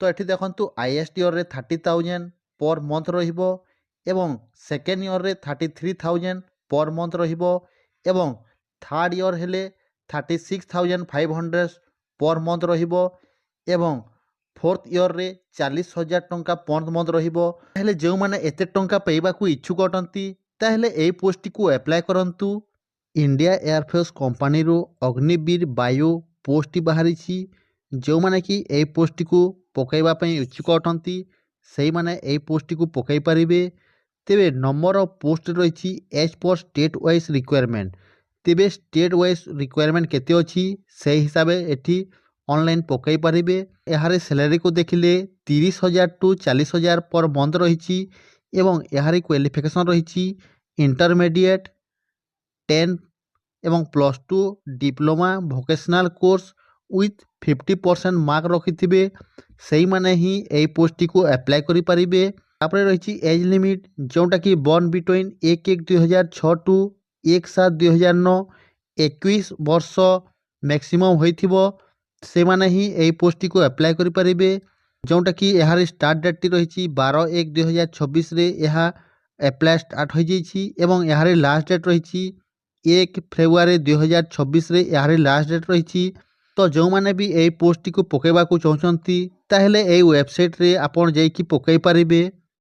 তো এটি দেখন্তু হাইয়েস্ট ইয়র্রে 30,000 পর মন্থ রহিব এবং সেকেন্ড ইয়র্রে 33,000 পর মন্থ রহিব এবং থার্ড ইয়র হেলে 36,500 পর মন্থ রহিব এবং ফোর্থ ইୟର୍ରେ 40,000 ଟଙ୍କା ପର୍ ମନ୍ଥ ରହିବ। ତାହେଲେ ଯେଉଁମାନେ ଏତେ ଟଙ୍କା ପାଇବାକୁ ଇଚ୍ଛୁକ ଅଟନ୍ତି ତାହେଲେ ଏହି ପୋଷ୍ଟଟିକୁ ଆପ୍ଲାଏ କରନ୍ତୁ। ଇଣ୍ଡିଆ ଏୟାରଫୋର୍ସ କମ୍ପାନୀରୁ ଅଗ୍ନିବୀର ବାୟୁ ପୋଷ୍ଟଟି ବାହାରିଛି। ଯେଉଁମାନେ କି ଏହି ପୋଷ୍ଟଟିକୁ ପକାଇବା ପାଇଁ ଇଚ୍ଛୁକ ଅଟନ୍ତି ସେଇମାନେ ଏହି ପୋଷ୍ଟଟିକୁ ପକାଇ ପାରିବେ। ତେବେ ନମ୍ବର ଅଫ୍ ପୋଷ୍ଟ ରହିଛି age per state wise requirement. ତେବେ ଷ୍ଟେଟ୍ ୱାଇଜ୍ ରିକ୍ୱାରମେଣ୍ଟ କେତେ ଅଛି ସେହି ହିସାବରେ ଏଠି ଅନଲାଇନ୍ ପକାଇ ପାରିବେ। ଏହାର ସାଲାରୀକୁ ଦେଖିଲେ 30,000 ଟୁ 40,000 ପର୍ ମନ୍ଥ ରହିଛି ଏବଂ ଏହାର କ୍ୱାଲିଫିକେସନ୍ ରହିଛି ଇଣ୍ଟରମିଡ଼ିଏଟ୍ 10 ଏବଂ +2 diploma vocational course with 50% mark ରଖିଥିବେ ସେଇମାନେ ହିଁ ଏହି ପୋଷ୍ଟଟିକୁ ଆପ୍ଲାଏ କରିପାରିବେ। ତାପରେ ରହିଛି ଏଜ୍ ଲିମିଟ୍ ଯେଉଁଟାକି ବର୍ନ ବିଟୱିନ୍ 1/1/2006 ଟୁ 1/7/2009 21 ବର୍ଷ ମ୍ୟାକ୍ସିମମ୍ ହୋଇଥିବ ସେମାନେ ହିଁ ଏହି ପୋଷ୍ଟଟିକୁ ଆପ୍ଲାଏ କରିପାରିବେ। ଯେଉଁଟାକି ଏହାର ଷ୍ଟାର୍ଟ ଡେଟ୍ଟି ରହିଛି 12/1/2026ରେ ଏହା ଆପ୍ଲାଏ ଷ୍ଟାର୍ଟ ହୋଇଯାଇଛି ଏବଂ ଏହାର ଲାଷ୍ଟ ଡେଟ୍ ରହିଛି 1 ଫେବୃଆରୀ 2026ରେ ଏହାର ଲାଷ୍ଟ ଡେଟ୍ ରହିଛି। ତ ଯେଉଁମାନେ ବି ଏହି ପୋଷ୍ଟଟିକୁ ପକାଇବାକୁ ଚାହୁଁଛନ୍ତି ତାହେଲେ ଏହି ୱେବସାଇଟ୍ରେ ଆପଣ ଯାଇକି ପକାଇ ପାରିବେ।